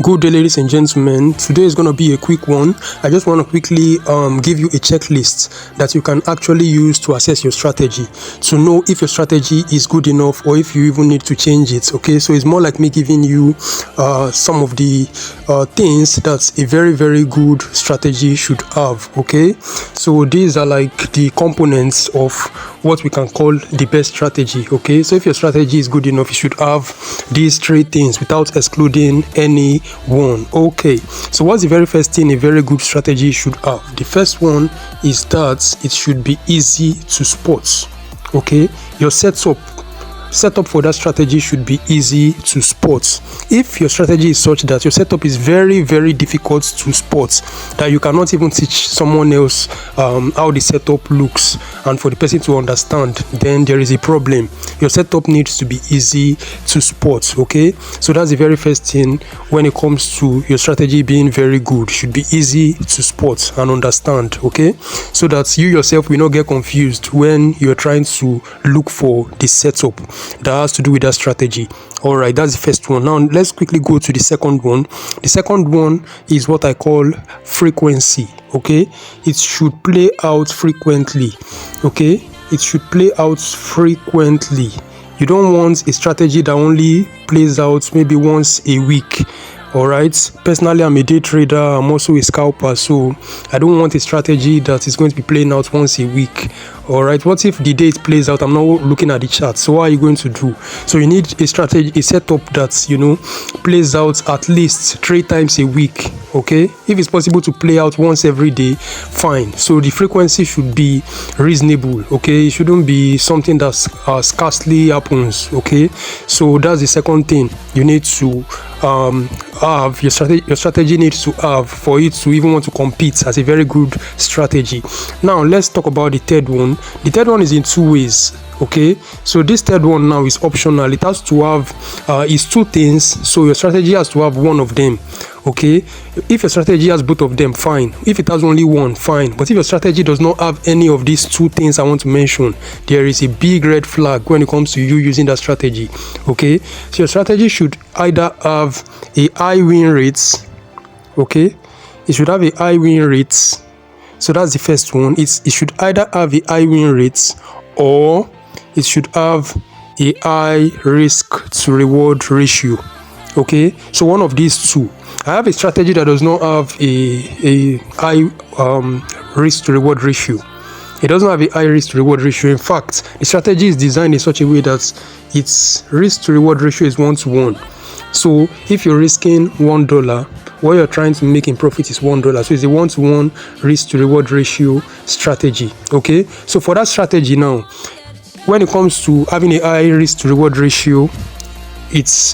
Good day, ladies and gentlemen. Today is going to be a quick one. I just want to quickly give you a checklist that you can actually use to assess your strategy, to know if your strategy is good enough or if you even need to change it. Okay, so it's more like me giving you some of the things that a very good strategy should have. Okay, so these are like the components of what we can call the best strategy. Okay, so if your strategy is good enough, you should have these three things without excluding any one. Okay, so what's the very first thing a very good strategy should have? The first one is that it should be easy to spot. Okay, your setup for that strategy should be easy to spot. If your strategy is such that your setup is very difficult to spot, that you cannot even teach someone else how the setup looks and for the person to understand, then there is a problem. Your setup needs to be easy to spot. Okay, so that's the very first thing when it comes to your strategy being very good. It should be easy to spot and understand. Okay, so that you yourself will not get confused when you're trying to look for the setup that has to do with that strategy. All right, that's the first one. Now let's quickly go to the second one. The second one is what I call frequency. Okay, it should play out frequently. Okay, it should play out frequently. You don't want a strategy that only plays out maybe once a week. All right, personally, I'm a day trader. I'm also a scalper, so I don't want a strategy that is going to be playing out once a week. All right, what if the day it plays out, I'm not looking at the chart? So what are you going to do? So you need a strategy, a setup that, you know, plays out at least 3 times a week. Okay, if it's possible to play out once every day, fine. So the frequency should be reasonable. Okay, it shouldn't be something that scarcely happens. Okay, so that's the second thing you need to have. Your strategy needs to have for it to even want to compete as a very good strategy. Now let's talk about the third one. The third one is in 2 ways. Okay, so this third one now is optional. It has to have is 2 things, so your strategy has to have one of them. Okay, if your strategy has both of them, fine. If it has only one, fine. But if your strategy does not have any of these 2 things I want to mention, there is a big red flag when it comes to you using that strategy. Okay, so your strategy should either have a high win rate. Okay, it should have a high win rate. So that's the first one. It should either have a high win rate or it should have a high risk to reward ratio. Okay, so one of these 2. I have a strategy that does not have a high risk to reward ratio. It doesn't have a high risk to reward ratio. In fact, the strategy is designed in such a way that its risk to reward ratio is 1-to-1. So if you're risking $1, what you're trying to make in profit is $1. So it's a 1-to-1 risk to reward ratio strategy. Okay, so for that strategy now, when it comes to having a high risk to reward ratio, it's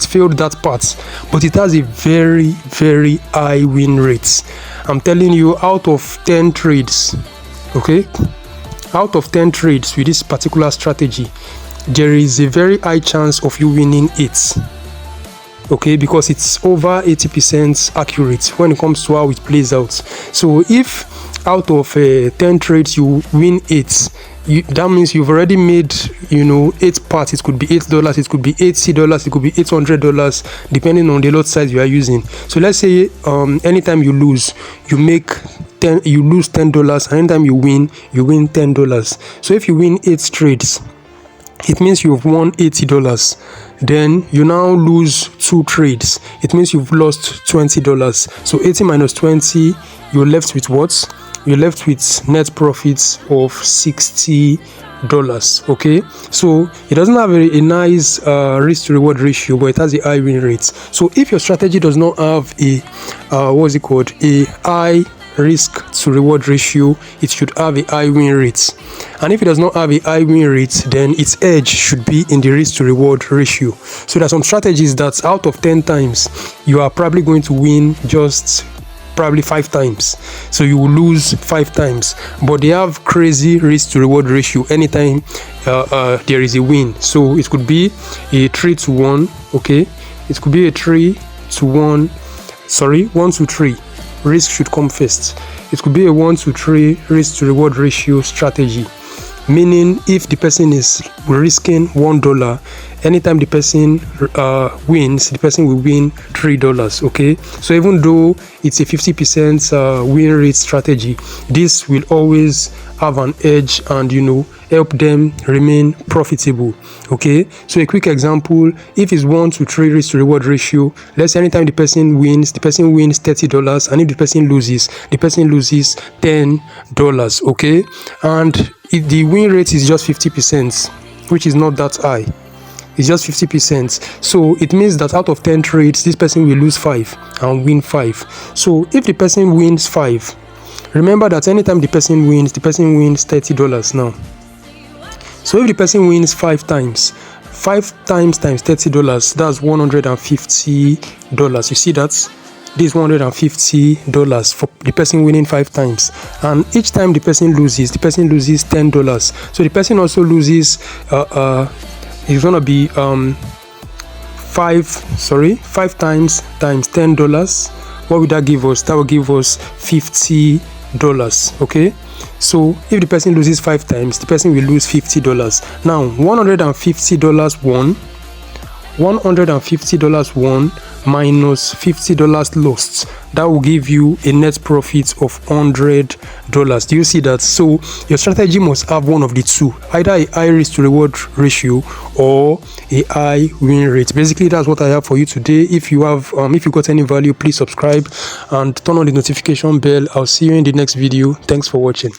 failed that part, but it has a very high win rate. I'm telling you, out of 10 trades, okay, out of 10 trades with this particular strategy, there is a very high chance of you winning it. Okay, because it's over 80% accurate when it comes to how it plays out. So if out of 10 trades you win 8, that means you've already made, you know, 8 parts. It could be $8, it could be $80, it could be $800, depending on the lot size you are using. So let's say anytime you lose, you lose $10, and anytime you win $10. So if you win 8 trades, it means you've won $80. Then you now lose 2 trades. It means you've lost $20. So 80 minus 20, you're left with what? You're left with net profits of $60. Okay, so it doesn't have a nice risk to reward ratio, but it has a high win rate. So if your strategy does not have a a high risk to reward ratio, it should have a high win rate. And if it does not have a high win rate, then its edge should be in the risk to reward ratio. So there are some strategies that out of 10 times you are probably going to win just probably 5 times, so you will lose 5 times, but they have crazy risk to reward ratio anytime there is a win. So it could be a 3-to-1. okay, it could be a 3-to-1, 1-to-3. Risk should come first. It could be a 1-to-3 risk to reward ratio strategy. meaning if the person is risking $1, anytime the person wins, the person will win $3. Okay, so even though it's a 50% win rate strategy, this will always have an edge and help them remain profitable. Okay, so a quick example, if it's 1 to 3 risk to reward ratio, let's say anytime the person wins $30, and if the person loses $10. Okay, and if the win rate is just 50%, which is not that high, it's just 50%, so it means that out of 10 trades, this person will lose 5 and win 5. So if the person wins 5, remember that anytime the person wins $30 now. So if the person wins 5 times times $30, that's $150. You see that? This is $150 for the person winning 5 times, and each time the person loses $10. So the person also loses it's gonna be 5 times $10. What would that give us? That will give us $50. Okay, so if the person loses 5 times, the person will lose $50. Now $150 won minus $50 lost, that will give you a net profit of $100. Do you see that? So your strategy must have one of the two, either a high risk to reward ratio or a high win rate. Basically, that's what I have for you today. If you got any value, please subscribe and turn on the notification bell. I'll see you in the next video. Thanks for watching.